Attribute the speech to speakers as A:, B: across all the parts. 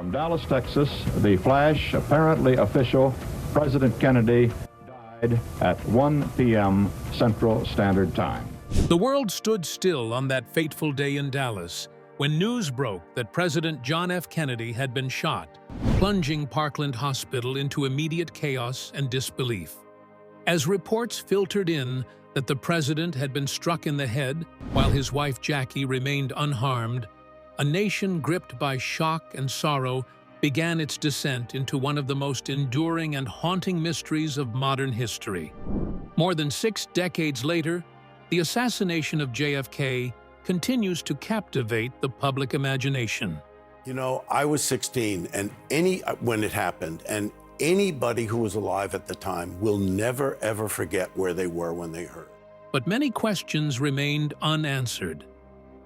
A: From Dallas, Texas, the flash, apparently official, President Kennedy died at 1 p.m. Central Standard Time.
B: The world stood still on that fateful day in Dallas when news broke that President John F. Kennedy had been shot, plunging Parkland Hospital into immediate chaos and disbelief. As reports filtered in that the president had been struck in the head while his wife Jackie remained unharmed, a nation gripped by shock and sorrow began its descent into one of the most enduring and haunting mysteries of modern history. More than 6 decades later, the assassination of JFK continues to captivate the public imagination.
C: You know, I was 16 when it happened, and anybody who was alive at the time will never ever forget where they were when they heard.
B: But many questions remained unanswered.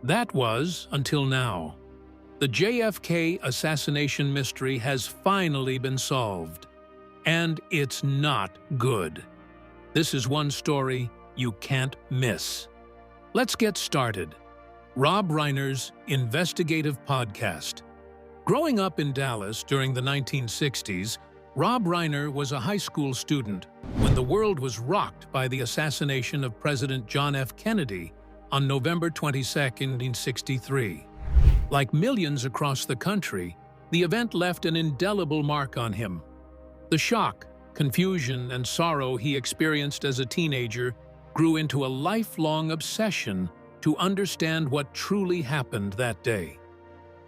B: That was until now. The JFK assassination mystery has finally been solved. And it's not good. This is one story you can't miss. Let's get started. Rob Reiner's investigative podcast. Growing up in Dallas during the 1960s, Rob Reiner was a high school student when the world was rocked by the assassination of President John F. Kennedy on November 22, 1963. Like millions across the country, the event left an indelible mark on him. The shock, confusion, and sorrow he experienced as a teenager grew into a lifelong obsession to understand what truly happened that day.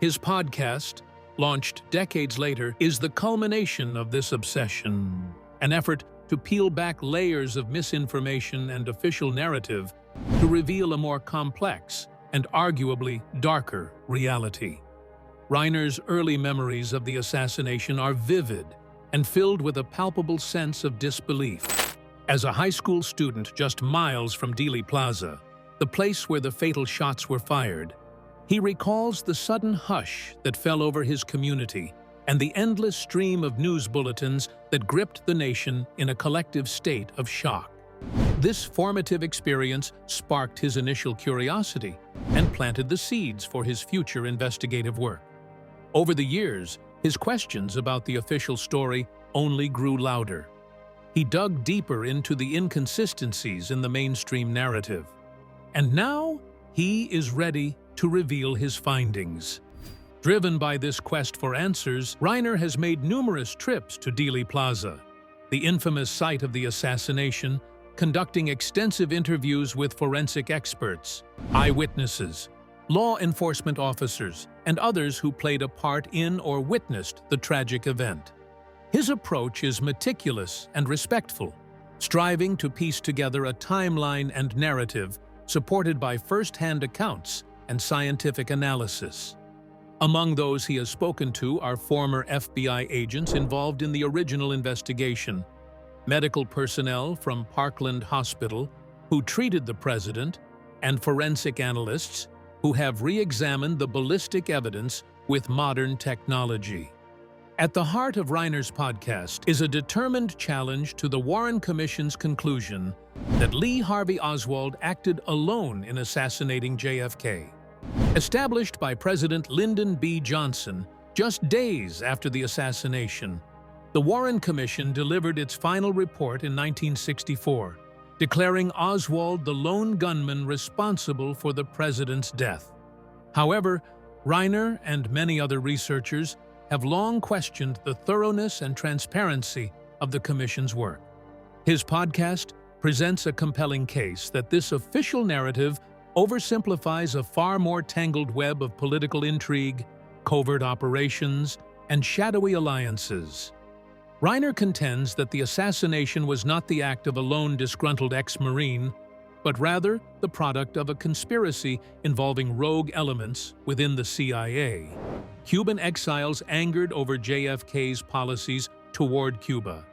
B: His podcast, launched decades later, is the culmination of this obsession, an effort to peel back layers of misinformation and official narrative to reveal a more complex and arguably darker reality. Reiner's early memories of the assassination are vivid and filled with a palpable sense of disbelief. As a high school student just miles from Dealey Plaza, the place where the fatal shots were fired, he recalls the sudden hush that fell over his community and the endless stream of news bulletins that gripped the nation in a collective state of shock. This formative experience sparked his initial curiosity and planted the seeds for his future investigative work. Over the years, his questions about the official story only grew louder. He dug deeper into the inconsistencies in the mainstream narrative. And now, he is ready to reveal his findings. Driven by this quest for answers, Reiner has made numerous trips to Dealey Plaza, the infamous site of the assassination, conducting extensive interviews with forensic experts, eyewitnesses, law enforcement officers, and others who played a part in or witnessed the tragic event. His approach is meticulous and respectful, striving to piece together a timeline and narrative supported by first-hand accounts and scientific analysis. Among those he has spoken to are former FBI agents involved in the original investigation, medical personnel from Parkland Hospital who treated the president, and forensic analysts who have re-examined the ballistic evidence with modern technology. At the heart of Reiner's podcast is a determined challenge to the Warren Commission's conclusion that Lee Harvey Oswald acted alone in assassinating JFK. Established by President Lyndon B. Johnson just days after the assassination, the Warren Commission delivered its final report in 1964, declaring Oswald the lone gunman responsible for the president's death. However, Reiner and many other researchers have long questioned the thoroughness and transparency of the Commission's work. His podcast presents a compelling case that this official narrative oversimplifies a far more tangled web of political intrigue, covert operations, and shadowy alliances. Reiner contends that the assassination was not the act of a lone disgruntled ex-Marine, but rather the product of a conspiracy involving rogue elements within the CIA. Cuban exiles angered over JFK's policies toward Cuba,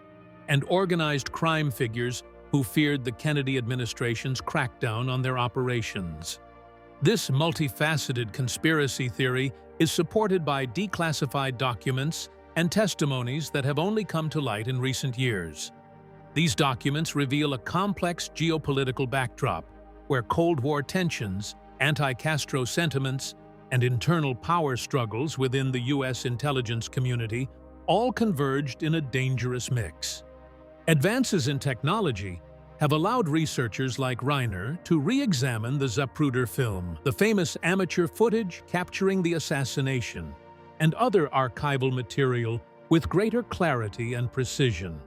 B: and organized crime figures who feared the Kennedy administration's crackdown on their operations. This multifaceted conspiracy theory is supported by declassified documents and testimonies that have only come to light in recent years. These documents reveal a complex geopolitical backdrop where Cold War tensions, anti-Castro sentiments, and internal power struggles within the U.S. intelligence community all converged in a dangerous mix. Advances in technology have allowed researchers like Reiner to re-examine the Zapruder film, the famous amateur footage capturing the assassination, and other archival material with greater clarity and precision.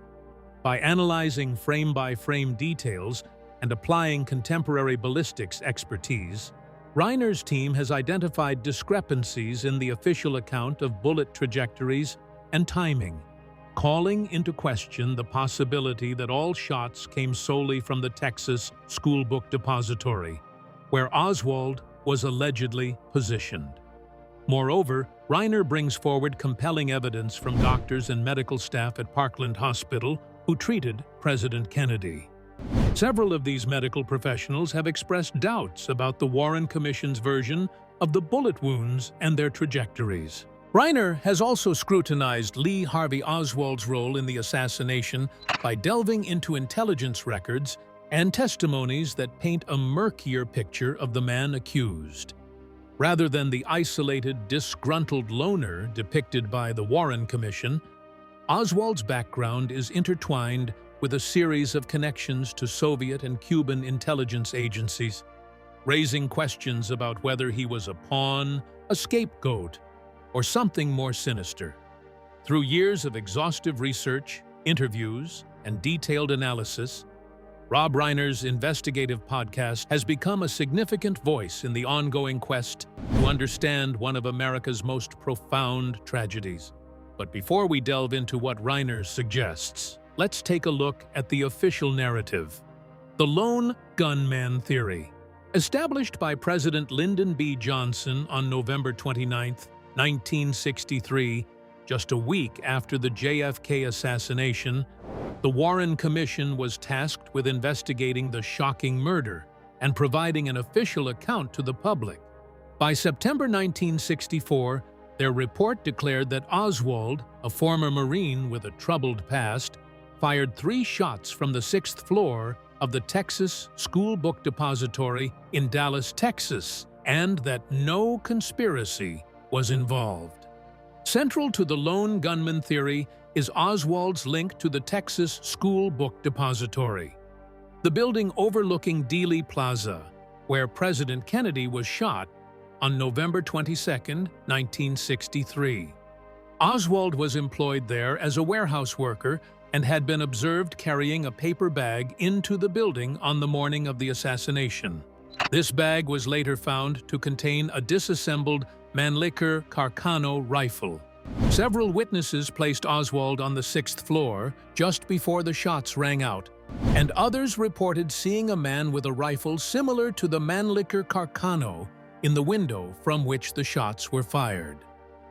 B: By analyzing frame-by-frame details and applying contemporary ballistics expertise, Reiner's team has identified discrepancies in the official account of bullet trajectories and timing, calling into question the possibility that all shots came solely from the Texas School Book Depository, where Oswald was allegedly positioned. Moreover, Reiner brings forward compelling evidence from doctors and medical staff at Parkland Hospital who treated President Kennedy. Several of these medical professionals have expressed doubts about the Warren Commission's version of the bullet wounds and their trajectories. Reiner has also scrutinized Lee Harvey Oswald's role in the assassination by delving into intelligence records and testimonies that paint a murkier picture of the man accused. Rather than the isolated, disgruntled loner depicted by the Warren Commission, Oswald's background is intertwined with a series of connections to Soviet and Cuban intelligence agencies, raising questions about whether he was a pawn, a scapegoat, or something more sinister. Through years of exhaustive research, interviews, and detailed analysis, Rob Reiner's investigative podcast has become a significant voice in the ongoing quest to understand one of America's most profound tragedies. But before we delve into what Reiner suggests, let's take a look at the official narrative. The lone gunman theory. Established by President Lyndon B. Johnson on November 29, 1963, just a week after the JFK assassination, the Warren Commission was tasked with investigating the shocking murder and providing an official account to the public. By September 1964, their report declared that Oswald, a former Marine with a troubled past, fired 3 shots from the 6th floor of the Texas School Book Depository in Dallas, Texas, and that no conspiracy was involved. Central to the lone gunman theory is Oswald's link to the Texas School Book Depository, the building overlooking Dealey Plaza, where President Kennedy was shot on November 22, 1963. Oswald was employed there as a warehouse worker and had been observed carrying a paper bag into the building on the morning of the assassination. This bag was later found to contain a disassembled Mannlicher Carcano rifle. Several witnesses placed Oswald on the 6th floor just before the shots rang out, and others reported seeing a man with a rifle similar to the Mannlicher Carcano in the window from which the shots were fired.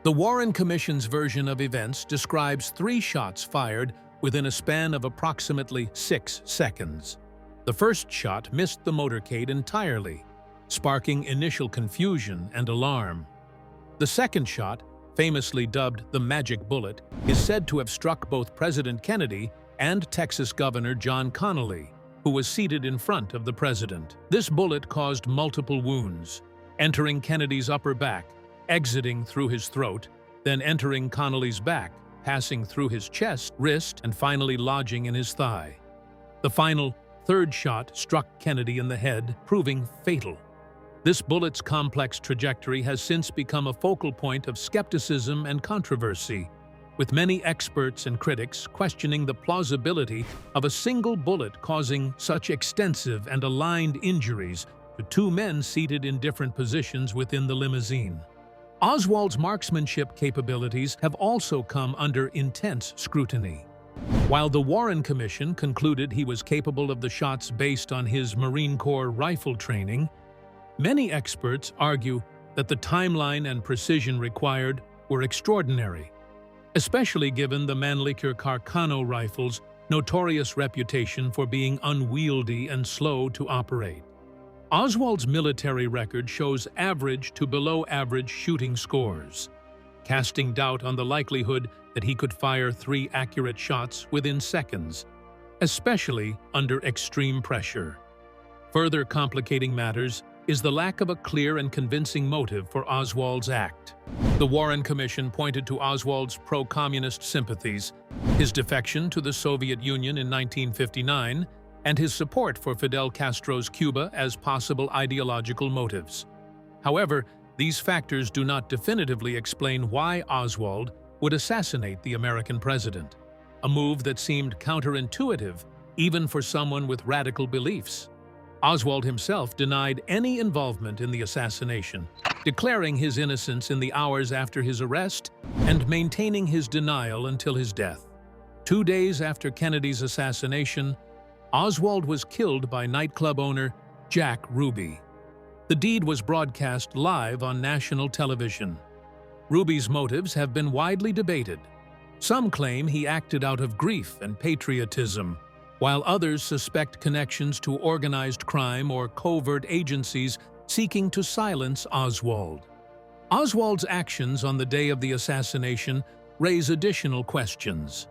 B: The Warren Commission's version of events describes 3 shots fired within a span of approximately 6 seconds. The first shot missed the motorcade entirely, sparking initial confusion and alarm. The second shot, famously dubbed the magic bullet, is said to have struck both President Kennedy and Texas Governor John Connally, who was seated in front of the president. This bullet caused multiple wounds, entering Kennedy's upper back, exiting through his throat, then entering Connally's back, passing through his chest, wrist, and finally lodging in his thigh. The final, third shot struck Kennedy in the head, proving fatal. This bullet's complex trajectory has since become a focal point of skepticism and controversy, with many experts and critics questioning the plausibility of a single bullet causing such extensive and aligned injuries to 2 men seated in different positions within the limousine. Oswald's marksmanship capabilities have also come under intense scrutiny. While the Warren Commission concluded he was capable of the shots based on his Marine Corps rifle training, many experts argue that the timeline and precision required were extraordinary, especially given the Mannlicher Carcano rifle's notorious reputation for being unwieldy and slow to operate. Oswald's military record shows average to below-average shooting scores, casting doubt on the likelihood that he could fire 3 accurate shots within seconds, especially under extreme pressure. Further complicating matters is the lack of a clear and convincing motive for Oswald's act. The Warren Commission pointed to Oswald's pro-communist sympathies, his defection to the Soviet Union in 1959, and his support for Fidel Castro's Cuba as possible ideological motives. However, these factors do not definitively explain why Oswald would assassinate the American president, a move that seemed counterintuitive even for someone with radical beliefs. Oswald himself denied any involvement in the assassination, declaring his innocence in the hours after his arrest and maintaining his denial until his death. 2 days after Kennedy's assassination, Oswald was killed by nightclub owner Jack Ruby. The deed was broadcast live on national television. Ruby's motives have been widely debated. Some claim he acted out of grief and patriotism, while others suspect connections to organized crime or covert agencies seeking to silence Oswald. Oswald's actions on the day of the assassination raise additional questions.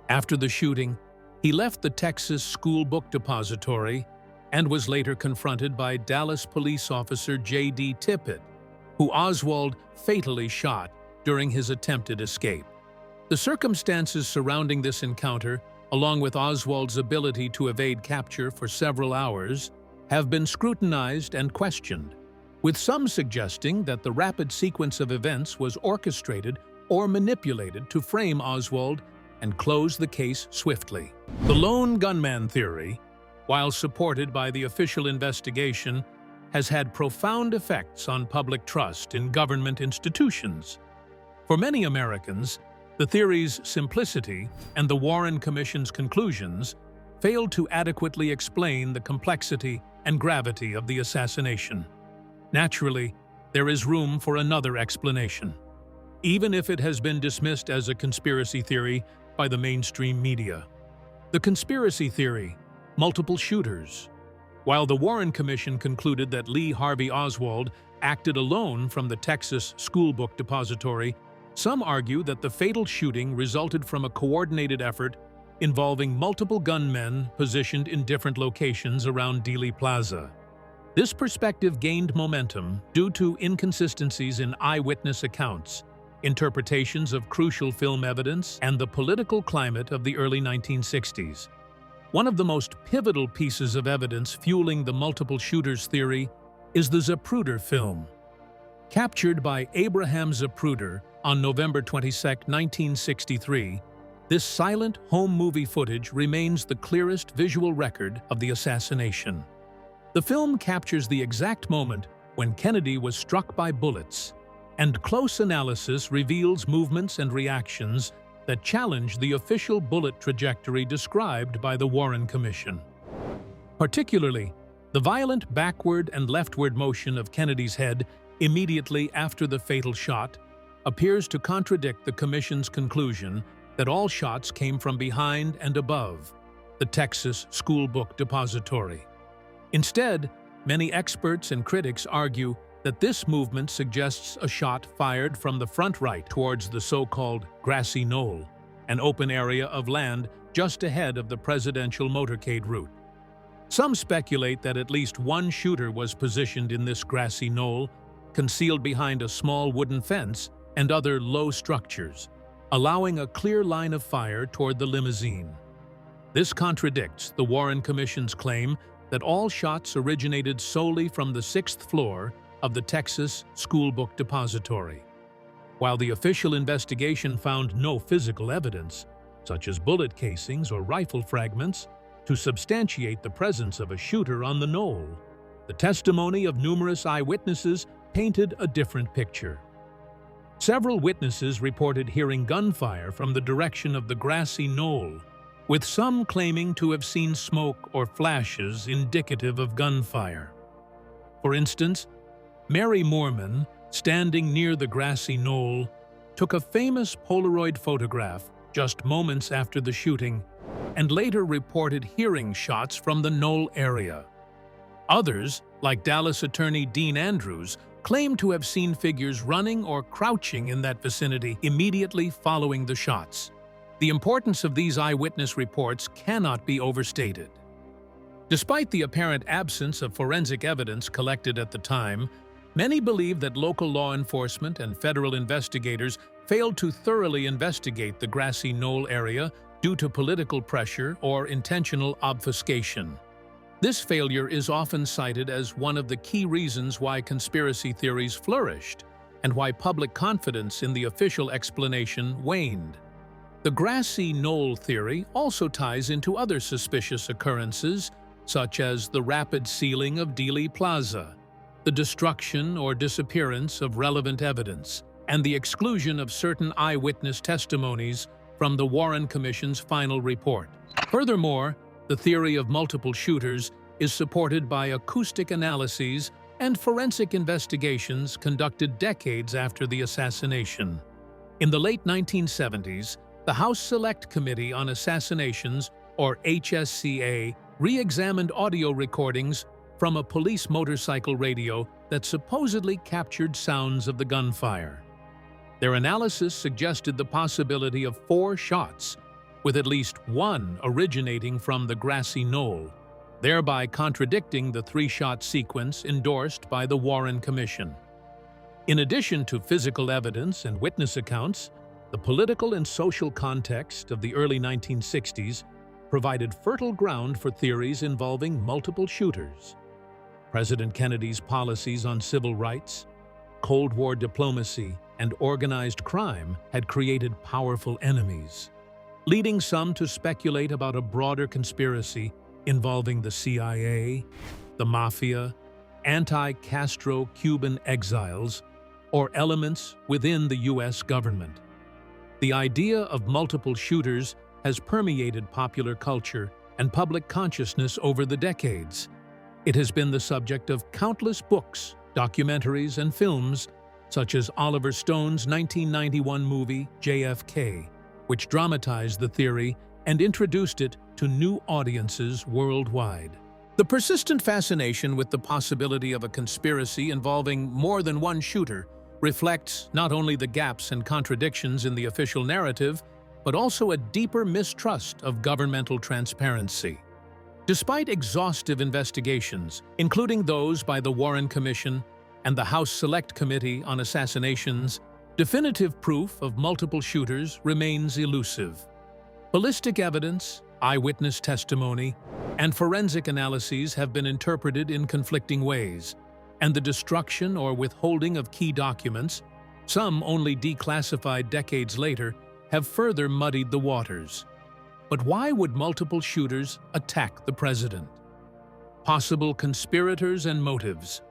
B: After the shooting, he left the Texas School Book Depository and was later confronted by Dallas police officer J.D. Tippit, who Oswald fatally shot during his attempted escape. The circumstances surrounding this encounter, along with Oswald's ability to evade capture for several hours, have been scrutinized and questioned, with some suggesting that the rapid sequence of events was orchestrated or manipulated to frame Oswald and close the case swiftly. The lone gunman theory, while supported by the official investigation, has had profound effects on public trust in government institutions. For many Americans, the theory's simplicity and the Warren Commission's conclusions failed to adequately explain the complexity and gravity of the assassination. Naturally, there is room for another explanation, even if it has been dismissed as a conspiracy theory by the mainstream media. The conspiracy theory, multiple shooters. While the Warren Commission concluded that Lee Harvey Oswald acted alone from the Texas School Book Depository, some argue that the fatal shooting resulted from a coordinated effort involving multiple gunmen positioned in different locations around Dealey Plaza. This perspective gained momentum due to inconsistencies in eyewitness accounts, interpretations of crucial film evidence, and the political climate of the early 1960s. One of the most pivotal pieces of evidence fueling the multiple shooters theory is the Zapruder film. Captured by Abraham Zapruder on November 22, 1963, this silent home movie footage remains the clearest visual record of the assassination. The film captures the exact moment when Kennedy was struck by bullets, and close analysis reveals movements and reactions that challenge the official bullet trajectory described by the Warren Commission. Particularly, the violent backward and leftward motion of Kennedy's head immediately after the fatal shot appears to contradict the Commission's conclusion that all shots came from behind and above the Texas School Book Depository. Instead, many experts and critics argue that this movement suggests a shot fired from the front right towards the so-called grassy knoll, an open area of land just ahead of the presidential motorcade route. Some speculate that at least one shooter was positioned in this grassy knoll, concealed behind a small wooden fence and other low structures, allowing a clear line of fire toward the limousine. This contradicts the Warren Commission's claim that all shots originated solely from the 6th floor of the Texas School Book Depository. While the official investigation found no physical evidence, such as bullet casings or rifle fragments, to substantiate the presence of a shooter on the knoll, the testimony of numerous eyewitnesses painted a different picture. Several witnesses reported hearing gunfire from the direction of the grassy knoll, with some claiming to have seen smoke or flashes indicative of gunfire. For instance, Mary Moorman, standing near the grassy knoll, took a famous Polaroid photograph just moments after the shooting and later reported hearing shots from the knoll area. Others, like Dallas attorney Dean Andrews, claimed to have seen figures running or crouching in that vicinity immediately following the shots. The importance of these eyewitness reports cannot be overstated. Despite the apparent absence of forensic evidence collected at the time, many believe that local law enforcement and federal investigators failed to thoroughly investigate the grassy knoll area due to political pressure or intentional obfuscation. This failure is often cited as one of the key reasons why conspiracy theories flourished and why public confidence in the official explanation waned. The grassy knoll theory also ties into other suspicious occurrences, such as the rapid sealing of Dealey Plaza, the destruction or disappearance of relevant evidence, and the exclusion of certain eyewitness testimonies from the Warren Commission's final report. Furthermore, the theory of multiple shooters is supported by acoustic analyses and forensic investigations conducted decades after the assassination. In the late 1970s, the House Select Committee on Assassinations, or HSCA, re-examined audio recordings from a police motorcycle radio that supposedly captured sounds of the gunfire. Their analysis suggested the possibility of 4 shots, with at least one originating from the grassy knoll, thereby contradicting the 3-shot sequence endorsed by the Warren Commission. In addition to physical evidence and witness accounts, the political and social context of the early 1960s provided fertile ground for theories involving multiple shooters. President Kennedy's policies on civil rights, Cold War diplomacy, and organized crime had created powerful enemies, leading some to speculate about a broader conspiracy involving the CIA, the Mafia, anti-Castro Cuban exiles, or elements within the U.S. government. The idea of multiple shooters has permeated popular culture and public consciousness over the decades. It has been the subject of countless books, documentaries, and films, such as Oliver Stone's 1991 movie JFK, which dramatized the theory and introduced it to new audiences worldwide. The persistent fascination with the possibility of a conspiracy involving more than one shooter reflects not only the gaps and contradictions in the official narrative, but also a deeper mistrust of governmental transparency. Despite exhaustive investigations, including those by the Warren Commission and the House Select Committee on Assassinations, definitive proof of multiple shooters remains elusive. Ballistic evidence, eyewitness testimony, and forensic analyses have been interpreted in conflicting ways, and the destruction or withholding of key documents, some only declassified decades later, have further muddied the waters. But why would multiple shooters attack the president? Possible conspirators and motives.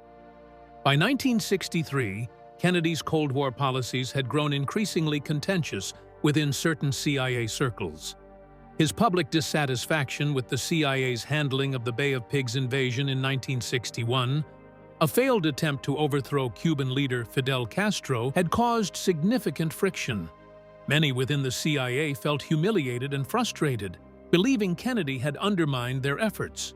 B: By 1963, Kennedy's Cold War policies had grown increasingly contentious within certain CIA circles. His public dissatisfaction with the CIA's handling of the Bay of Pigs invasion in 1961, a failed attempt to overthrow Cuban leader Fidel Castro, had caused significant friction. Many within the CIA felt humiliated and frustrated, believing Kennedy had undermined their efforts.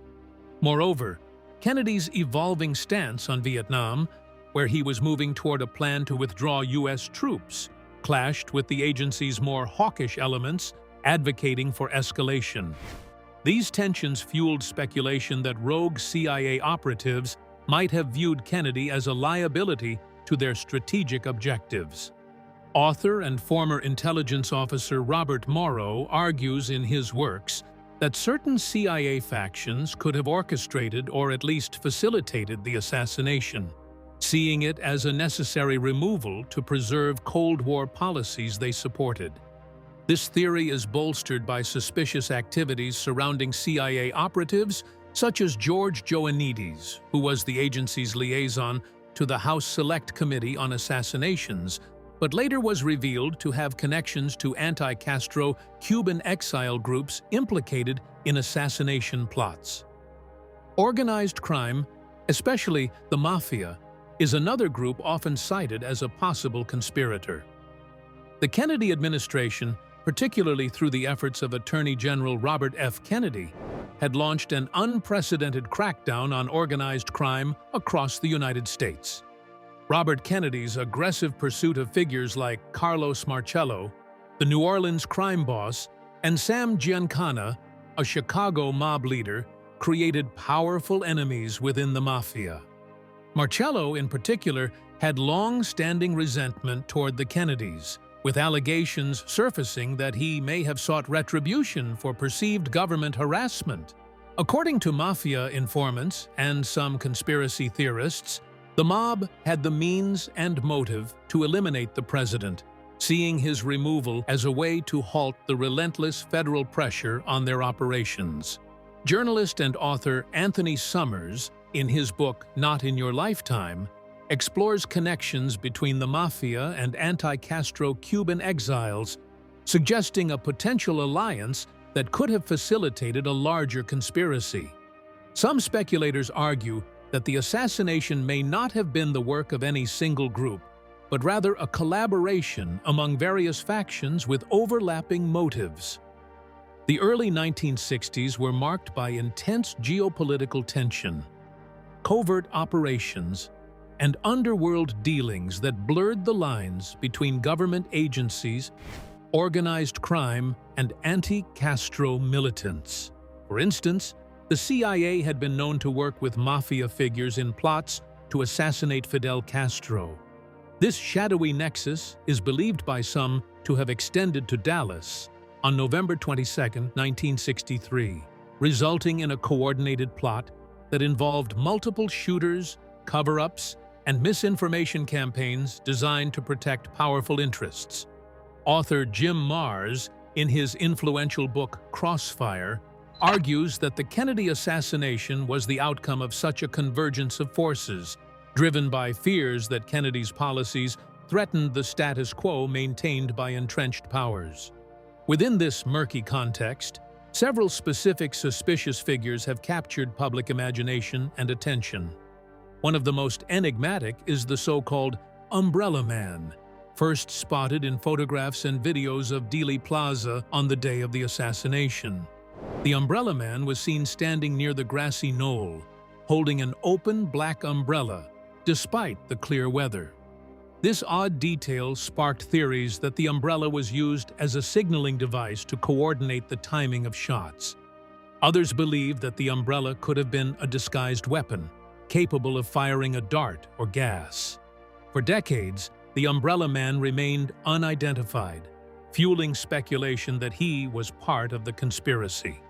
B: Moreover, Kennedy's evolving stance on Vietnam, where he was moving toward a plan to withdraw U.S. troops, clashed with the agency's more hawkish elements, advocating for escalation. These tensions fueled speculation that rogue CIA operatives might have viewed Kennedy as a liability to their strategic objectives. Author and former intelligence officer Robert Morrow argues in his works that certain CIA factions could have orchestrated or at least facilitated the assassination, seeing it as a necessary removal to preserve Cold War policies they supported. This theory is bolstered by suspicious activities surrounding CIA operatives such as George Joannides, who was the agency's liaison to the House Select Committee on Assassinations, but later was revealed to have connections to anti-Castro Cuban exile groups implicated in assassination plots. Organized crime, especially the Mafia, is another group often cited as a possible conspirator. The Kennedy administration, particularly through the efforts of Attorney General Robert F. Kennedy, had launched an unprecedented crackdown on organized crime across the United States. Robert Kennedy's aggressive pursuit of figures like Carlos Marcello, the New Orleans crime boss, and Sam Giancana, a Chicago mob leader, created powerful enemies within the mafia. Marcello, in particular, had long-standing resentment toward the Kennedys, with allegations surfacing that he may have sought retribution for perceived government harassment. According to mafia informants and some conspiracy theorists, the mob had the means and motive to eliminate the president, seeing his removal as a way to halt the relentless federal pressure on their operations. Journalist and author Anthony Summers, in his book Not in Your Lifetime, explores connections between the mafia and anti-Castro Cuban exiles, suggesting a potential alliance that could have facilitated a larger conspiracy. Some speculators argue that the assassination may not have been the work of any single group, but rather a collaboration among various factions with overlapping motives. The early 1960s were marked by intense geopolitical tension, covert operations, and underworld dealings that blurred the lines between government agencies, organized crime, and anti-Castro militants. For instance, the CIA had been known to work with mafia figures in plots to assassinate Fidel Castro. This shadowy nexus is believed by some to have extended to Dallas on November 22, 1963, resulting in a coordinated plot that involved multiple shooters, cover-ups, and misinformation campaigns designed to protect powerful interests. Author Jim Marrs, in his influential book Crossfire, argues that the Kennedy assassination was the outcome of such a convergence of forces, driven by fears that Kennedy's policies threatened the status quo maintained by entrenched powers. Within this murky context, several specific suspicious figures have captured public imagination and attention. One of the most enigmatic is the so-called Umbrella Man, first spotted in photographs and videos of Dealey Plaza on the day of the assassination. The Umbrella Man was seen standing near the grassy knoll, holding an open black umbrella, despite the clear weather. This odd detail sparked theories that the umbrella was used as a signaling device to coordinate the timing of shots. Others believed that the umbrella could have been a disguised weapon, capable of firing a dart or gas. For decades, the Umbrella Man remained unidentified, fueling speculation that he was part of the conspiracy.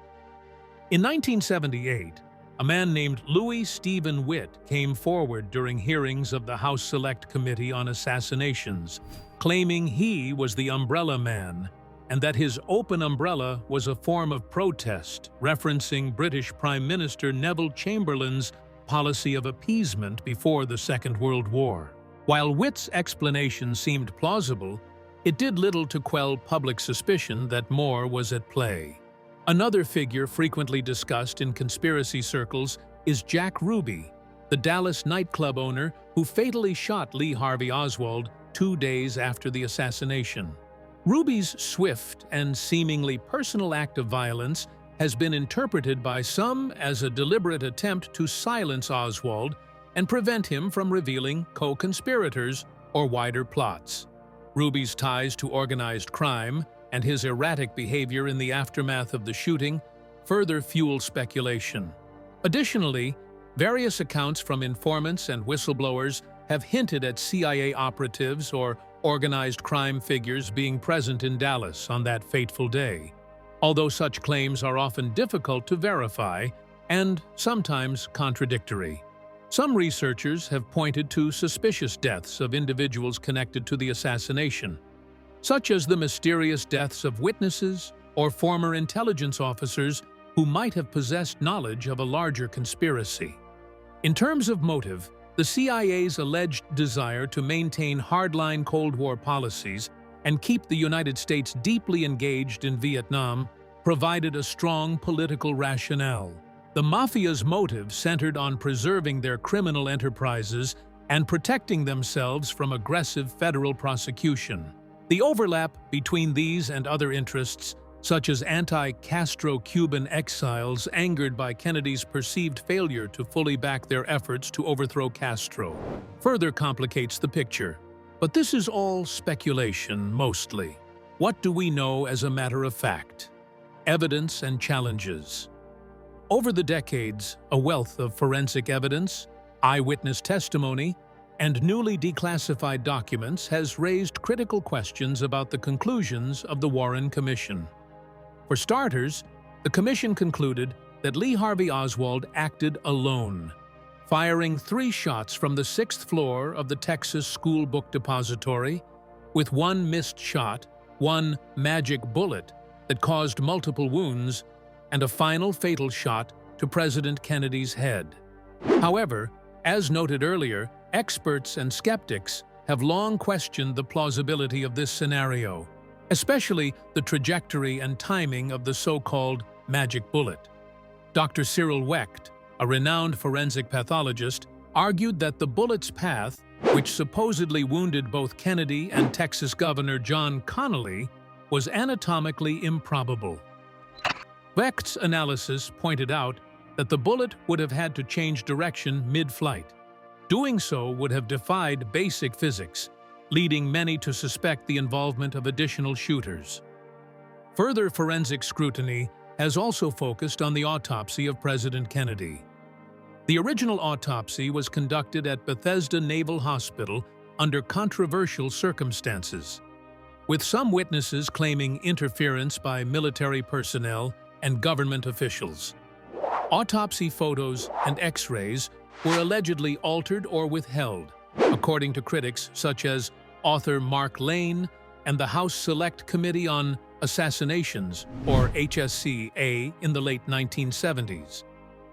B: In 1978, a man named Louis Stephen Witt came forward during hearings of the House Select Committee on Assassinations, claiming he was the Umbrella Man and that his open umbrella was a form of protest, referencing British Prime Minister Neville Chamberlain's policy of appeasement before the Second World War. While Witt's explanation seemed plausible, it did little to quell public suspicion that more was at play. Another figure frequently discussed in conspiracy circles is Jack Ruby, the Dallas nightclub owner who fatally shot Lee Harvey Oswald 2 days after the assassination. Ruby's swift and seemingly personal act of violence has been interpreted by some as a deliberate attempt to silence Oswald and prevent him from revealing co-conspirators or wider plots. Ruby's ties to organized crime and his erratic behavior in the aftermath of the shooting further fuel speculation. Additionally, various accounts from informants and whistleblowers have hinted at CIA operatives or organized crime figures being present in Dallas on that fateful day, although such claims are often difficult to verify and sometimes contradictory. Some researchers have pointed to suspicious deaths of individuals connected to the assassination, such as the mysterious deaths of witnesses or former intelligence officers who might have possessed knowledge of a larger conspiracy. In terms of motive, the CIA's alleged desire to maintain hardline Cold War policies and keep the United States deeply engaged in Vietnam provided a strong political rationale. The Mafia's motive centered on preserving their criminal enterprises and protecting themselves from aggressive federal prosecution. The overlap between these and other interests, such as anti-Castro Cuban exiles angered by Kennedy's perceived failure to fully back their efforts to overthrow Castro, further complicates the picture. But this is all speculation, mostly. What do we know as a matter of fact? Evidence and challenges. Over the decades, a wealth of forensic evidence, eyewitness testimony, and newly declassified documents has raised critical questions about the conclusions of the Warren Commission. For starters, the Commission concluded that Lee Harvey Oswald acted alone, firing 3 shots from the 6th floor of the Texas School Book Depository, with 1 missed shot, 1 magic bullet that caused multiple wounds, and a final fatal shot to President Kennedy's head. However, as noted earlier, experts and skeptics have long questioned the plausibility of this scenario, especially the trajectory and timing of the so-called magic bullet. Dr. Cyril Wecht, a renowned forensic pathologist, argued that the bullet's path, which supposedly wounded both Kennedy and Texas Governor John Connally, was anatomically improbable. Wecht's analysis pointed out that the bullet would have had to change direction mid-flight. Doing so would have defied basic physics, leading many to suspect the involvement of additional shooters. Further forensic scrutiny has also focused on the autopsy of President Kennedy. The original autopsy was conducted at Bethesda Naval Hospital under controversial circumstances, with some witnesses claiming interference by military personnel and government officials. Autopsy photos and X-rays were allegedly altered or withheld, according to critics such as author Mark Lane and the House Select Committee on Assassinations, or HSCA, in the late 1970s.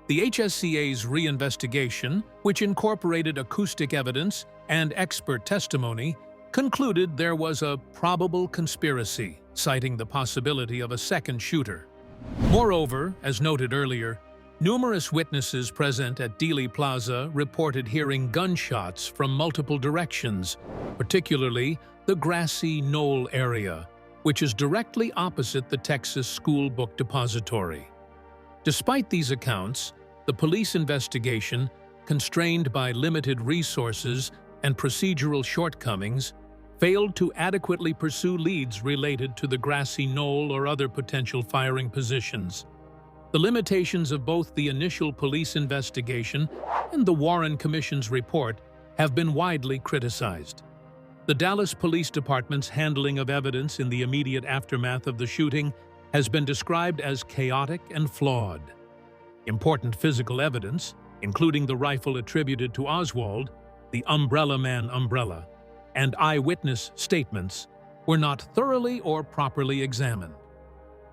B: The HSCA's reinvestigation, which incorporated acoustic evidence and expert testimony, concluded there was a probable conspiracy, citing the possibility of a second shooter. Moreover, as noted earlier, numerous witnesses present at Dealey Plaza reported hearing gunshots from multiple directions, particularly the grassy knoll area, which is directly opposite the Texas School Book Depository. Despite these accounts, the police investigation, constrained by limited resources and procedural shortcomings, failed to adequately pursue leads related to the grassy knoll or other potential firing positions. The limitations of both the initial police investigation and the Warren Commission's report have been widely criticized. The Dallas Police Department's handling of evidence in the immediate aftermath of the shooting has been described as chaotic and flawed. Important physical evidence, including the rifle attributed to Oswald, the Umbrella Man umbrella, and eyewitness statements, were not thoroughly or properly examined.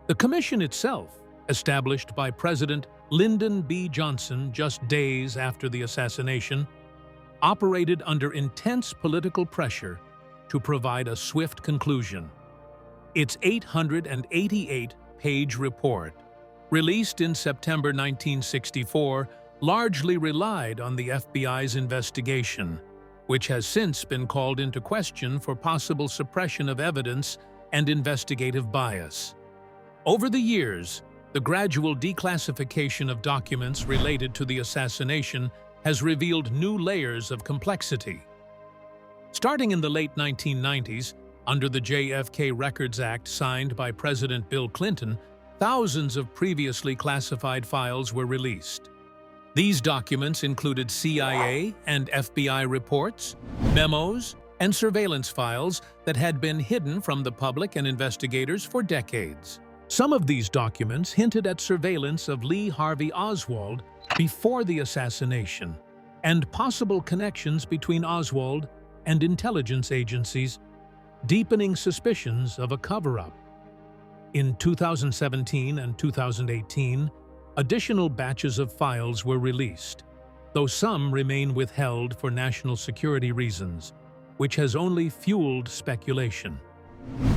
B: The commission itself, established by President Lyndon B. Johnson just days after the assassination, operated under intense political pressure to provide a swift conclusion. Its 888-page report, released in September 1964, largely relied on the FBI's investigation, which has since been called into question for possible suppression of evidence and investigative bias. Over the years, the gradual declassification of documents related to the assassination has revealed new layers of complexity. Starting in the late 1990s, under the JFK Records Act signed by President Bill Clinton, thousands of previously classified files were released. These documents included CIA and FBI reports, memos, and surveillance files that had been hidden from the public and investigators for decades. Some of these documents hinted at surveillance of Lee Harvey Oswald before the assassination and possible connections between Oswald and intelligence agencies, deepening suspicions of a cover-up. In 2017 and 2018, additional batches of files were released, though some remain withheld for national security reasons, which has only fueled speculation.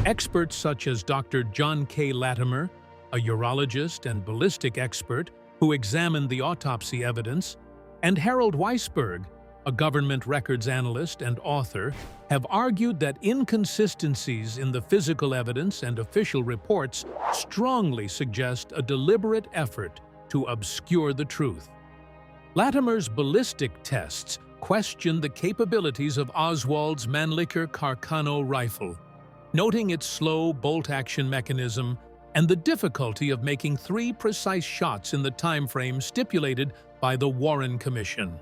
B: Experts such as Dr. John K. Latimer, a urologist and ballistic expert who examined the autopsy evidence, and Harold Weisberg, a government records analyst and author, have argued that inconsistencies in the physical evidence and official reports strongly suggest a deliberate effort to obscure the truth. Latimer's ballistic tests question the capabilities of Oswald's Mannlicher Carcano rifle, noting its slow bolt-action mechanism and the difficulty of making 3 precise shots in the time frame stipulated by the Warren Commission.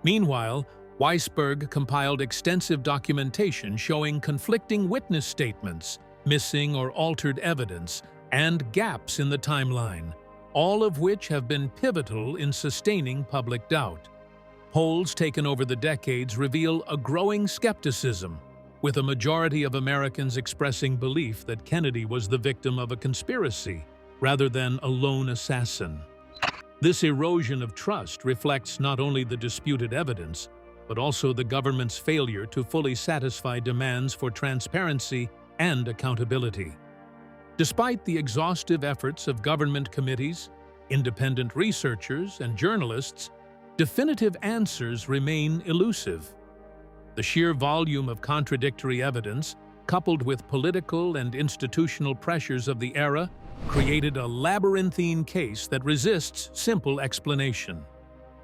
B: Meanwhile, Weisberg compiled extensive documentation showing conflicting witness statements, missing or altered evidence, and gaps in the timeline, all of which have been pivotal in sustaining public doubt. Polls taken over the decades reveal a growing skepticism, with a majority of Americans expressing belief that Kennedy was the victim of a conspiracy rather than a lone assassin. This erosion of trust reflects not only the disputed evidence, but also the government's failure to fully satisfy demands for transparency and accountability. Despite the exhaustive efforts of government committees, independent researchers, and journalists, definitive answers remain elusive. The sheer volume of contradictory evidence, coupled with political and institutional pressures of the era, created a labyrinthine case that resists simple explanation.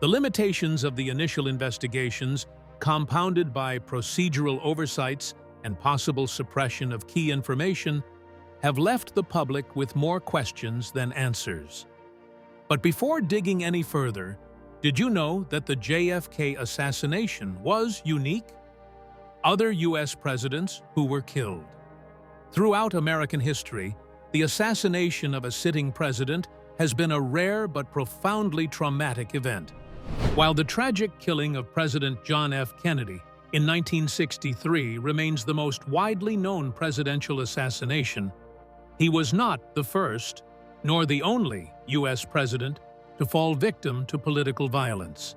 B: The limitations of the initial investigations, compounded by procedural oversights and possible suppression of key information, have left the public with more questions than answers. But before digging any further, did you know that the JFK assassination was unique? Other U.S. presidents who were killed. Throughout American history, the assassination of a sitting president has been a rare but profoundly traumatic event. While the tragic killing of President John F. Kennedy in 1963 remains the most widely known presidential assassination, he was not the first, nor the only U.S. president to fall victim to political violence.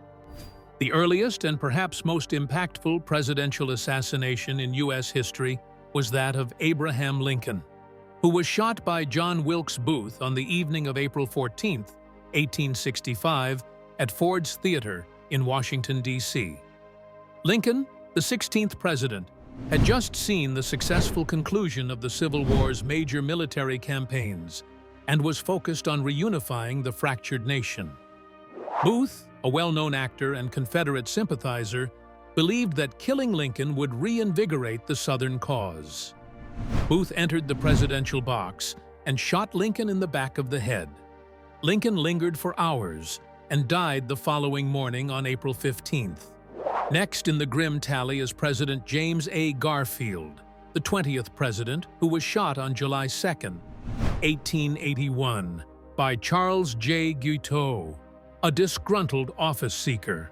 B: The earliest and perhaps most impactful presidential assassination in U.S. history was that of Abraham Lincoln, who was shot by John Wilkes Booth on the evening of April 14, 1865, at Ford's Theater in Washington, D.C. Lincoln, the 16th president, had just seen the successful conclusion of the Civil War's major military campaigns and was focused on reunifying the fractured nation. Booth, a well-known actor and Confederate sympathizer, believed that killing Lincoln would reinvigorate the Southern cause. Booth entered the presidential box and shot Lincoln in the back of the head. Lincoln lingered for hours and died the following morning on April 15th. Next in the grim tally is President James A. Garfield, the 20th president, who was shot on July 2, 1881, by Charles J. Guiteau, a disgruntled office seeker.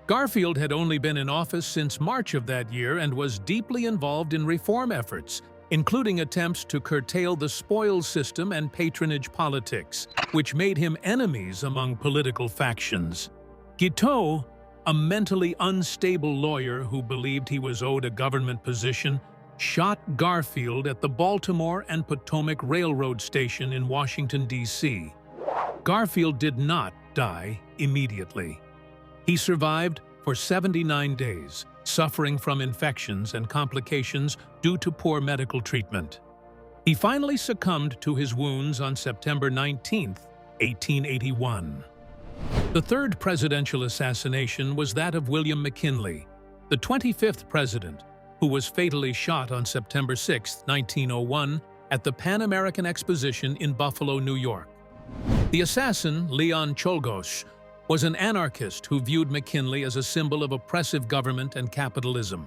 B: Garfield had only been in office since March of that year and was deeply involved in reform efforts, including attempts to curtail the spoils system and patronage politics, which made him enemies among political factions. Guiteau, a mentally unstable lawyer who believed he was owed a government position, shot Garfield at the Baltimore and Potomac Railroad Station in Washington, D.C. Garfield did not die immediately. He survived for 79 days, suffering from infections and complications due to poor medical treatment. He finally succumbed to his wounds on September 19, 1881. The third presidential assassination was that of William McKinley, the 25th president, who was fatally shot on September 6, 1901, at the Pan American Exposition in Buffalo, New York. The assassin, Leon Czolgosz, was an anarchist who viewed McKinley as a symbol of oppressive government and capitalism.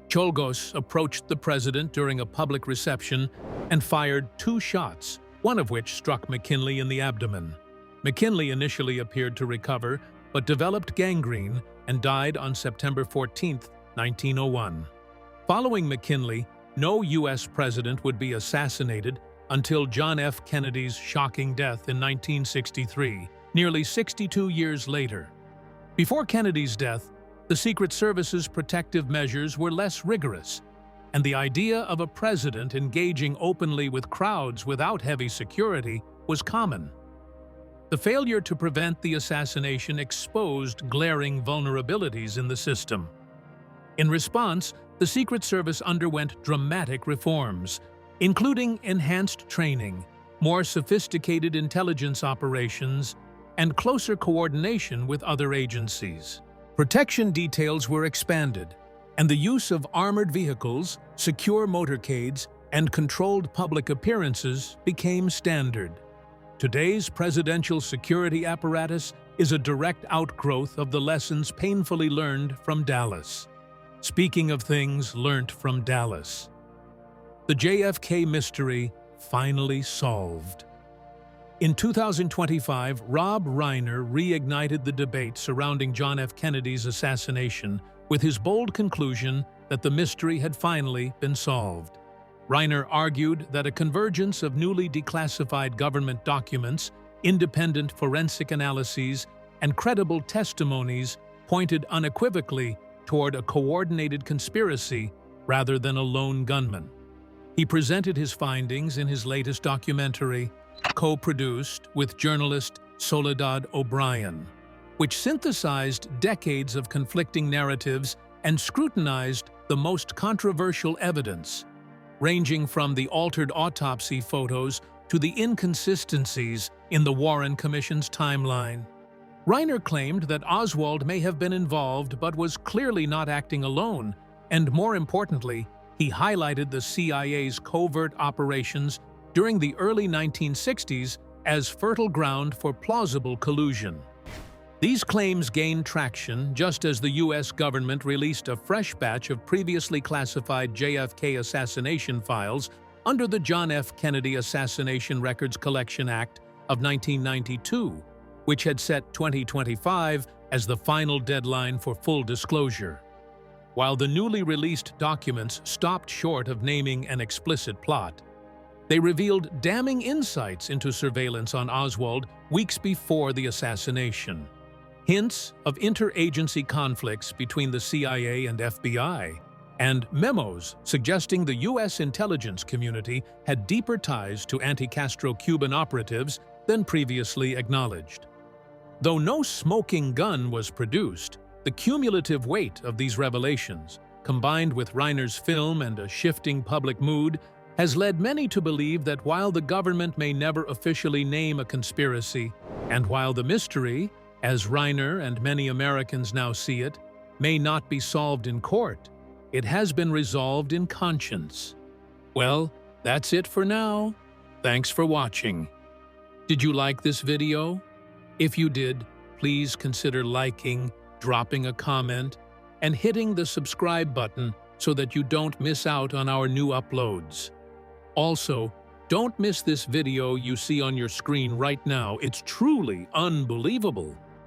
B: Czolgosz approached the president during a public reception and fired 2 shots, one of which struck McKinley in the abdomen. McKinley initially appeared to recover, but developed gangrene and died on September 14, 1901. Following McKinley, no U.S. president would be assassinated until John F. Kennedy's shocking death in 1963, nearly 62 years later. Before Kennedy's death, the Secret Service's protective measures were less rigorous, and the idea of a president engaging openly with crowds without heavy security was common. The failure to prevent the assassination exposed glaring vulnerabilities in the system. In response, the Secret Service underwent dramatic reforms, including enhanced training, more sophisticated intelligence operations, and closer coordination with other agencies. Protection details were expanded, and the use of armored vehicles, secure motorcades, and controlled public appearances became standard. Today's presidential security apparatus is a direct outgrowth of the lessons painfully learned from Dallas. Speaking of things learnt from Dallas, the JFK mystery finally solved. In 2025, Rob Reiner reignited the debate surrounding John F. Kennedy's assassination with his bold conclusion that the mystery had finally been solved. Reiner argued that a convergence of newly declassified government documents, independent forensic analyses, and credible testimonies pointed unequivocally toward a coordinated conspiracy rather than a lone gunman. He presented his findings in his latest documentary, co-produced with journalist Soledad O'Brien, which synthesized decades of conflicting narratives and scrutinized the most controversial evidence, ranging from the altered autopsy photos to the inconsistencies in the Warren Commission's timeline. Reiner claimed that Oswald may have been involved but was clearly not acting alone, and more importantly, he highlighted the CIA's covert operations during the early 1960s as fertile ground for plausible collusion. These claims gained traction just as the U.S. government released a fresh batch of previously classified JFK assassination files under the John F. Kennedy Assassination Records Collection Act of 1992, which had set 2025 as the final deadline for full disclosure. While the newly released documents stopped short of naming an explicit plot, they revealed damning insights into surveillance on Oswald weeks before the assassination. Hints of interagency conflicts between the CIA and FBI, and memos suggesting the U.S. intelligence community had deeper ties to anti-Castro Cuban operatives than previously acknowledged. Though no smoking gun was produced, the cumulative weight of these revelations, combined with Reiner's film and a shifting public mood, has led many to believe that while the government may never officially name a conspiracy, and while the mystery, as Reiner and many Americans now see it, may not be solved in court, it has been resolved in conscience. Well, that's it for now. Thanks for watching. Did you like this video? If you did, please consider liking, dropping a comment, and hitting the subscribe button so that you don't miss out on our new uploads. Also, don't miss this video you see on your screen right now. It's truly unbelievable.